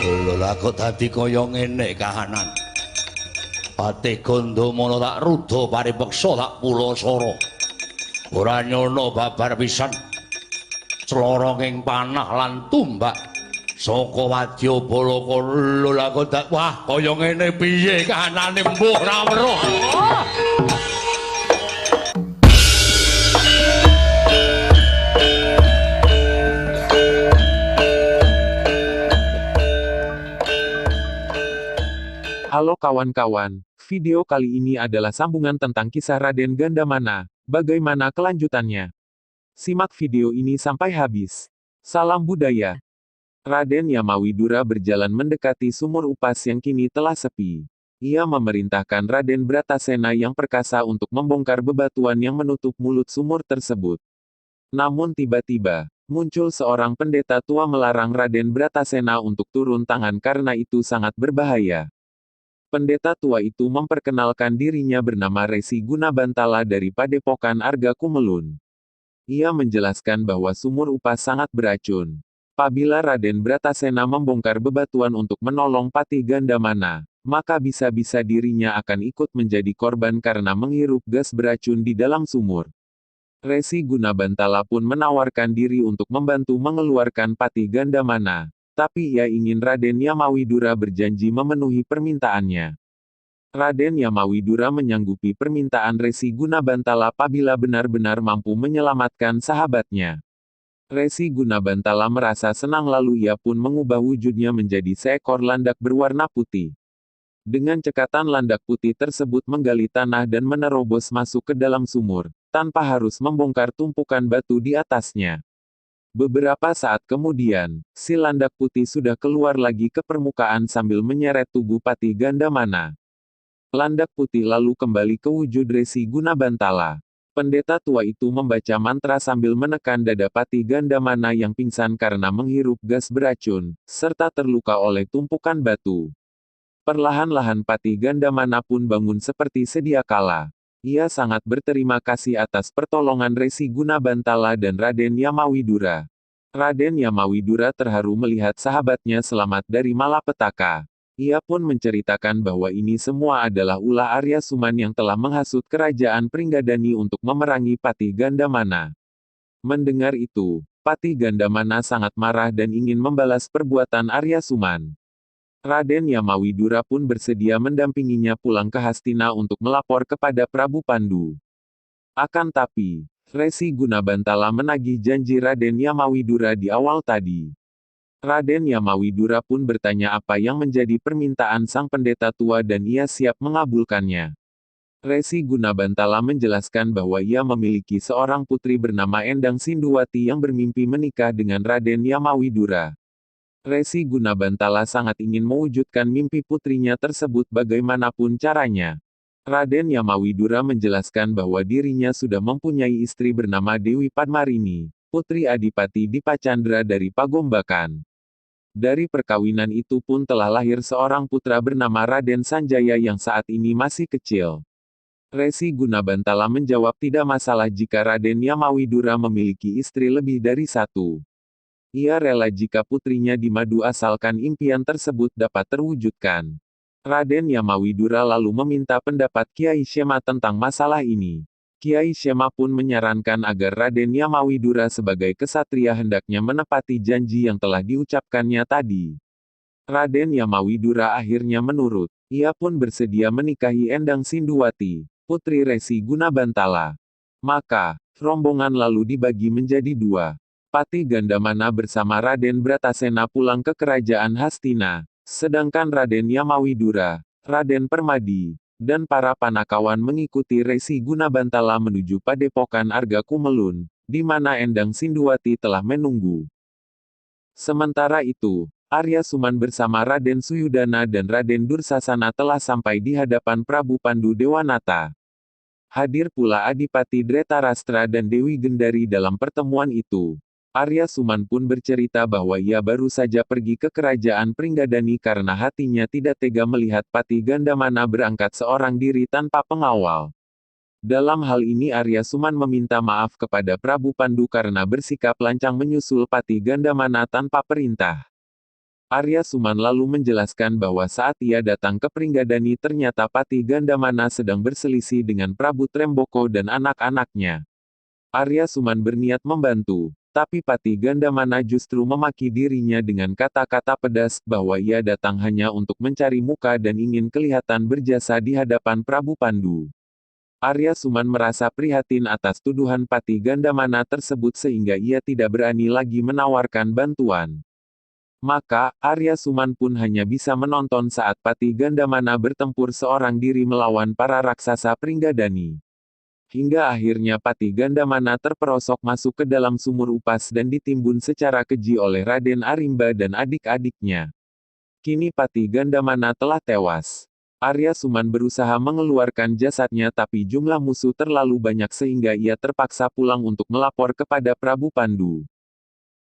Lho lah kok dadi kaya ngene kahanan. Pati Gandamana tak rudha paripeksa tak pulasara. Ora nyono babar pisan. Clorong ing panah lan tumbak saka Wadyabala lho lah kok wah kaya ngene piye kahanane mbuh ora weruh. Halo kawan-kawan, video kali ini adalah sambungan tentang kisah Raden Gandamana. Bagaimana kelanjutannya? Simak video ini sampai habis. Salam budaya. Raden Yamawidura berjalan mendekati sumur upas yang kini telah sepi. Ia memerintahkan Raden Bratasena yang perkasa untuk membongkar bebatuan yang menutup mulut sumur tersebut. Namun tiba-tiba, muncul seorang pendeta tua melarang Raden Bratasena untuk turun tangan karena itu sangat berbahaya. Pendeta tua itu memperkenalkan dirinya bernama Resi Gunabantala dari Padepokan Arga Kumelun. Ia menjelaskan bahwa sumur upas sangat beracun. Apabila Raden Bratasena membongkar bebatuan untuk menolong Patih Gandamana, maka bisa-bisa dirinya akan ikut menjadi korban karena menghirup gas beracun di dalam sumur. Resi Gunabantala pun menawarkan diri untuk membantu mengeluarkan Patih Gandamana. Tapi ia ingin Raden Yamawidura berjanji memenuhi permintaannya. Raden Yamawidura menyanggupi permintaan Resi Gunabantala apabila benar-benar mampu menyelamatkan sahabatnya. Resi Gunabantala merasa senang lalu ia pun mengubah wujudnya menjadi seekor landak berwarna putih. Dengan cekatan landak putih tersebut menggali tanah dan menerobos masuk ke dalam sumur, tanpa harus membongkar tumpukan batu di atasnya. Beberapa saat kemudian, si landak putih sudah keluar lagi ke permukaan sambil menyeret tubuh Patih Gandamana. Landak putih lalu kembali ke wujud Resi Gunabantala. Pendeta tua itu membaca mantra sambil menekan dada Patih Gandamana yang pingsan karena menghirup gas beracun, serta terluka oleh tumpukan batu. Perlahan-lahan Patih Gandamana pun bangun seperti sedia kala. Ia sangat berterima kasih atas pertolongan Resi Gunabantala dan Raden Yamawidura. Raden Yamawidura terharu melihat sahabatnya selamat dari malapetaka. Ia pun menceritakan bahwa ini semua adalah ulah Arya Suman yang telah menghasut kerajaan Pringgadani untuk memerangi Patih Gandamana. Mendengar itu, Patih Gandamana sangat marah dan ingin membalas perbuatan Arya Suman. Raden Yamawidura pun bersedia mendampinginya pulang ke Hastina untuk melapor kepada Prabu Pandu. Akan tapi, Resi Gunabantala menagih janji Raden Yamawidura di awal tadi. Raden Yamawidura pun bertanya apa yang menjadi permintaan sang pendeta tua dan ia siap mengabulkannya. Resi Gunabantala menjelaskan bahwa ia memiliki seorang putri bernama Endang Sinduwati yang bermimpi menikah dengan Raden Yamawidura. Resi Gunabantala sangat ingin mewujudkan mimpi putrinya tersebut bagaimanapun caranya. Raden Yamawidura menjelaskan bahwa dirinya sudah mempunyai istri bernama Dewi Padmarini, putri Adipati Dipacandra dari Pagombakan. Dari perkawinan itu pun telah lahir seorang putra bernama Raden Sanjaya yang saat ini masih kecil. Resi Gunabantala menjawab tidak masalah jika Raden Yamawidura memiliki istri lebih dari satu. Ia rela jika putrinya dimadu asalkan impian tersebut dapat terwujudkan. Raden Yamawidura lalu meminta pendapat Kiai Syema tentang masalah ini. Kiai Syema pun menyarankan agar Raden Yamawidura sebagai kesatria hendaknya menepati janji yang telah diucapkannya tadi. Raden Yamawidura akhirnya menurut. Ia pun bersedia menikahi Endang Sinduwati, putri Resi Gunabantala. Maka, rombongan lalu dibagi menjadi dua. Patih Gandamana bersama Raden Bratasena pulang ke kerajaan Hastina, sedangkan Raden Yamawidura, Raden Permadi, dan para panakawan mengikuti Resi Gunabantala menuju Padepokan Arga Kumelun, di mana Endang Sinduwati telah menunggu. Sementara itu, Arya Suman bersama Raden Suyudana dan Raden Dursasana telah sampai di hadapan Prabu Pandu Dewanata. Hadir pula Adipati Dretarastra dan Dewi Gendari dalam pertemuan itu. Arya Suman pun bercerita bahwa ia baru saja pergi ke kerajaan Pringgadani karena hatinya tidak tega melihat Patih Gandamana berangkat seorang diri tanpa pengawal. Dalam hal ini Arya Suman meminta maaf kepada Prabu Pandu karena bersikap lancang menyusul Pati Gandamana tanpa perintah. Arya Suman lalu menjelaskan bahwa saat ia datang ke Pringgadani ternyata Pati Gandamana sedang berselisih dengan Prabu Tremboko dan anak-anaknya. Arya Suman berniat membantu, tapi Pati Gandamana justru memaki dirinya dengan kata-kata pedas bahwa ia datang hanya untuk mencari muka dan ingin kelihatan berjasa di hadapan Prabu Pandu. Arya Suman merasa prihatin atas tuduhan Pati Gandamana tersebut sehingga ia tidak berani lagi menawarkan bantuan. Maka, Arya Suman pun hanya bisa menonton saat Pati Gandamana bertempur seorang diri melawan para raksasa Pringgadani. Hingga akhirnya Pati Gandamana terperosok masuk ke dalam sumur upas dan ditimbun secara keji oleh Raden Arimba dan adik-adiknya. Kini Pati Gandamana telah tewas. Arya Suman berusaha mengeluarkan jasadnya tapi jumlah musuh terlalu banyak sehingga ia terpaksa pulang untuk melapor kepada Prabu Pandu.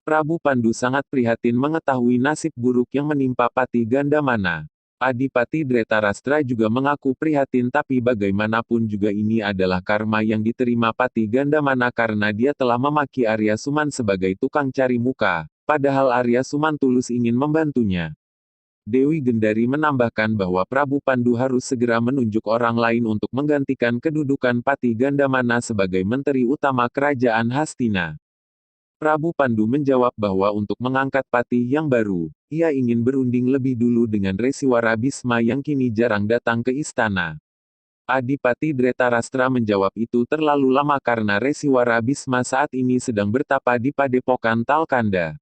Prabu Pandu sangat prihatin mengetahui nasib buruk yang menimpa Pati Gandamana. Adipati Dretarastra juga mengaku prihatin tapi bagaimanapun juga ini adalah karma yang diterima Pati Gandamana karena dia telah memaki Arya Suman sebagai tukang cari muka, padahal Arya Suman tulus ingin membantunya. Dewi Gendari menambahkan bahwa Prabu Pandu harus segera menunjuk orang lain untuk menggantikan kedudukan Pati Gandamana sebagai Menteri Utama Kerajaan Hastina. Prabu Pandu menjawab bahwa untuk mengangkat Patih yang baru, ia ingin berunding lebih dulu dengan Resiwara Bisma yang kini jarang datang ke istana. Adipati Dretarastra menjawab itu terlalu lama karena Resiwara Bisma saat ini sedang bertapa di Padepokan Talkanda.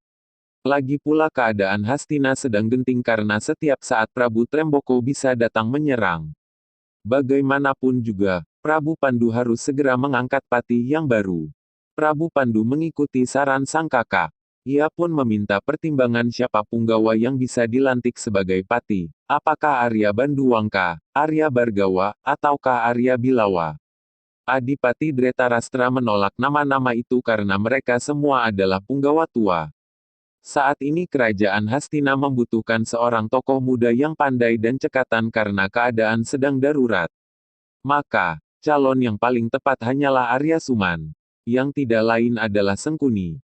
Lagi pula keadaan Hastina sedang genting karena setiap saat Prabu Tremboko bisa datang menyerang. Bagaimanapun juga, Prabu Pandu harus segera mengangkat Patih yang baru. Prabu Pandu mengikuti saran sang kakak. Ia pun meminta pertimbangan siapa punggawa yang bisa dilantik sebagai Patih, apakah Arya Banduwangka, Arya Bargawa, ataukah Arya Bilawa. Adipati Dretarastra menolak nama-nama itu karena mereka semua adalah punggawa tua. Saat ini kerajaan Hastina membutuhkan seorang tokoh muda yang pandai dan cekatan karena keadaan sedang darurat. Maka, calon yang paling tepat hanyalah Arya Suman. Yang tidak lain adalah Sengkuni.